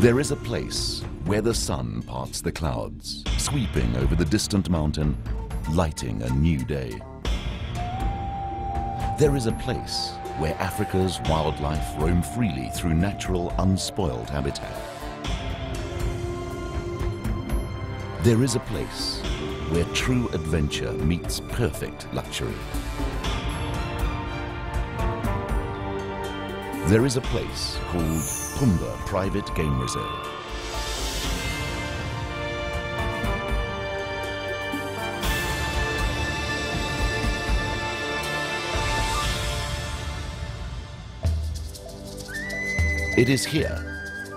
There is a place where the sun parts the clouds, sweeping over the distant mountain, lighting a new day. There is a place where Africa's wildlife roam freely through natural, unspoiled habitat. There is a place where true adventure meets perfect luxury. There is a place called Pumba Private Game Reserve. It is here,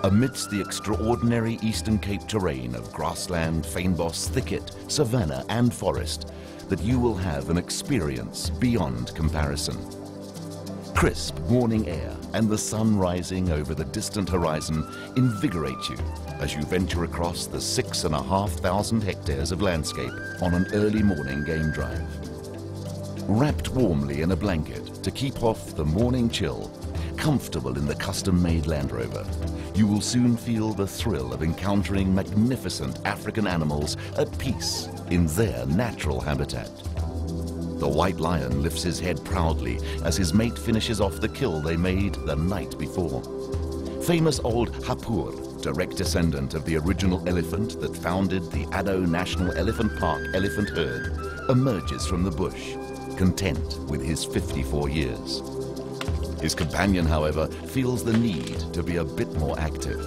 amidst the extraordinary Eastern Cape terrain of grassland, fynbos, thicket, savanna and forest, that you will have an experience beyond comparison. Crisp morning air and the sun rising over the distant horizon invigorate you as you venture across the 6,500 hectares of landscape on an early morning game drive. Wrapped warmly in a blanket to keep off the morning chill, comfortable in the custom-made Land Rover, you will soon feel the thrill of encountering magnificent African animals at peace in their natural habitat. The white lion lifts his head proudly as his mate finishes off the kill they made the night before. Famous old Hapur, direct descendant of the original elephant that founded the Addo National Elephant Park elephant herd, emerges from the bush, content with his 54 years. His companion, however, feels the need to be a bit more active.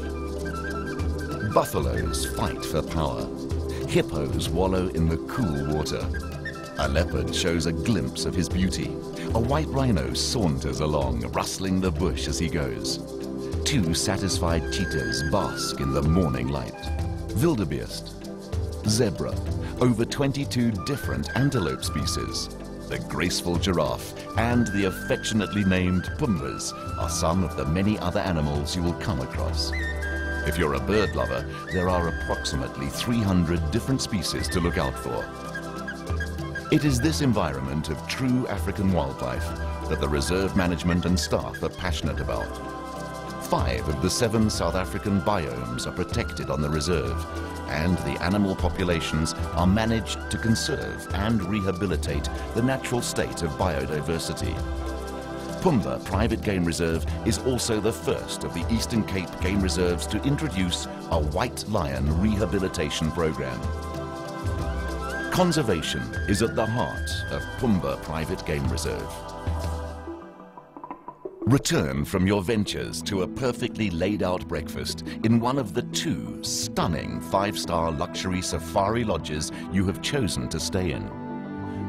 Buffaloes fight for power. Hippos wallow in the cool water. A leopard shows a glimpse of his beauty. A white rhino saunters along, rustling the bush as he goes. Two satisfied cheetahs bask in the morning light. Wildebeest, zebra, over 22 different antelope species, the graceful giraffe, and the affectionately named Pumbas are some of the many other animals you will come across. If you're a bird lover, there are approximately 300 different species to look out for. It is this environment of true African wildlife that the reserve management and staff are passionate about. 5 of the 7 South African biomes are protected on the reserve, and the animal populations are managed to conserve and rehabilitate the natural state of biodiversity. Pumba Private Game Reserve is also the first of the Eastern Cape game reserves to introduce a white lion rehabilitation program. Conservation is at the heart of Pumba Private Game Reserve. Return from your ventures to a perfectly laid-out breakfast in one of the 2 stunning 5-star luxury safari lodges you have chosen to stay in.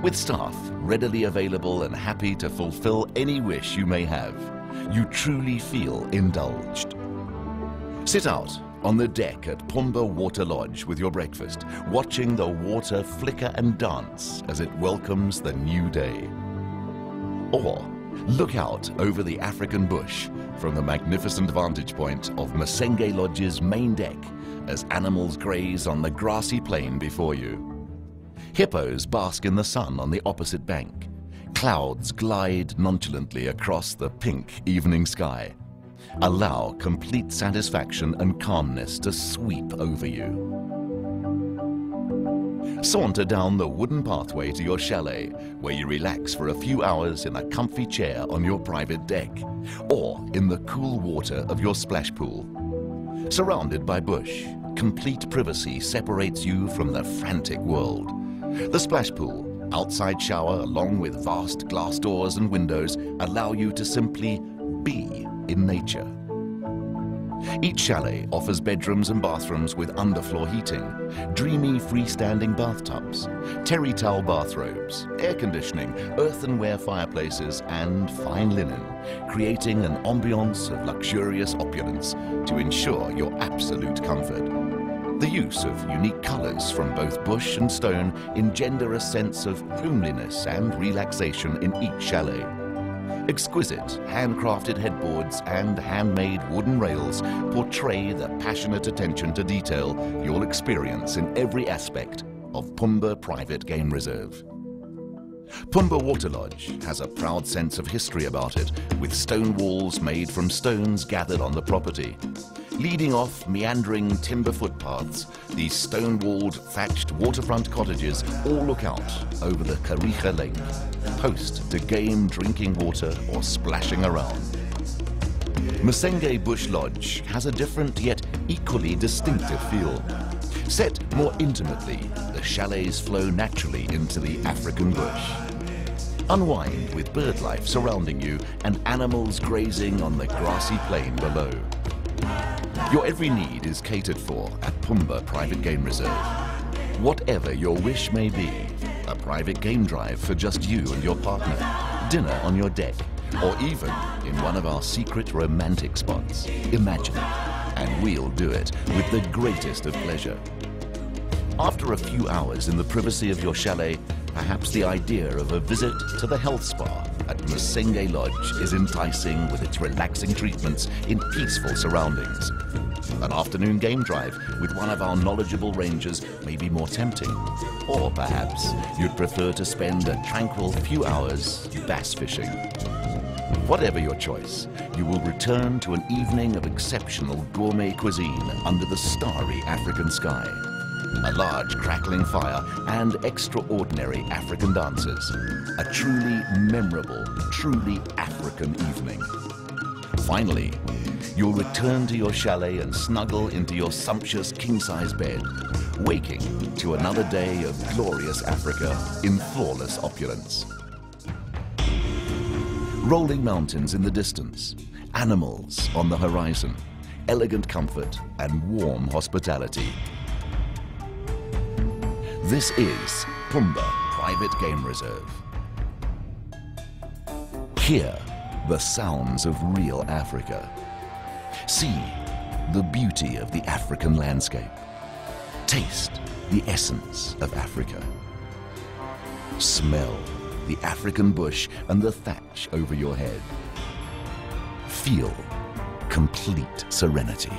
With staff readily available and happy to fulfill any wish you may have, you truly feel indulged. Sit out on the deck at Pumba Water Lodge with your breakfast, watching the water flicker and dance as it welcomes the new day. Or look out over the African bush from the magnificent vantage point of Masenge Lodge's main deck as animals graze on the grassy plain before you. Hippos bask in the sun on the opposite bank. Clouds glide nonchalantly across the pink evening sky. Allow complete satisfaction and calmness to sweep over you. Saunter down the wooden pathway to your chalet, where you relax for a few hours in a comfy chair on your private deck, or in the cool water of your splash pool. Surrounded by bush, complete privacy separates you from the frantic world. The splash pool, outside shower, along with vast glass doors and windows, allow you to simply be in nature. Each chalet offers bedrooms and bathrooms with underfloor heating, dreamy freestanding bathtubs, terry towel bathrobes, air conditioning, earthenware fireplaces, and fine linen, creating an ambiance of luxurious opulence to ensure your absolute comfort. The use of unique colors from both bush and stone engender a sense of homeliness and relaxation in each chalet. Exquisite handcrafted headboards and handmade wooden rails portray the passionate attention to detail you'll experience in every aspect of Pumba Private Game Reserve. Pumba Water Lodge has a proud sense of history about it, with stone walls made from stones gathered on the property. Leading off meandering timber footpaths, these stone-walled, thatched waterfront cottages all look out over the Kariga Lake, host to game drinking water or splashing around. Masenge Bush Lodge has a different yet equally distinctive feel. Set more intimately, the chalets flow naturally into the African bush. Unwind with bird life surrounding you and animals grazing on the grassy plain below. Your every need is catered for at Pumba Private Game Reserve. Whatever your wish may be, a private game drive for just you and your partner, dinner on your deck, or even in one of our secret romantic spots. Imagine it, and we'll do it with the greatest of pleasure. After a few hours in the privacy of your chalet, perhaps the idea of a visit to the health spa at Masenge Lodge is enticing with its relaxing treatments in peaceful surroundings. An afternoon game drive with one of our knowledgeable rangers may be more tempting. Or perhaps you'd prefer to spend a tranquil few hours bass fishing. Whatever your choice, you will return to an evening of exceptional gourmet cuisine under the starry African sky. A large crackling fire and extraordinary African dancers. A truly memorable, truly African evening. Finally, you'll return to your chalet and snuggle into your sumptuous king-size bed, waking to another day of glorious Africa in flawless opulence. Rolling mountains in the distance, animals on the horizon, elegant comfort and warm hospitality. This is Pumba Private Game Reserve. Hear the sounds of real Africa. See the beauty of the African landscape. Taste the essence of Africa. Smell the African bush and the thatch over your head. Feel complete serenity.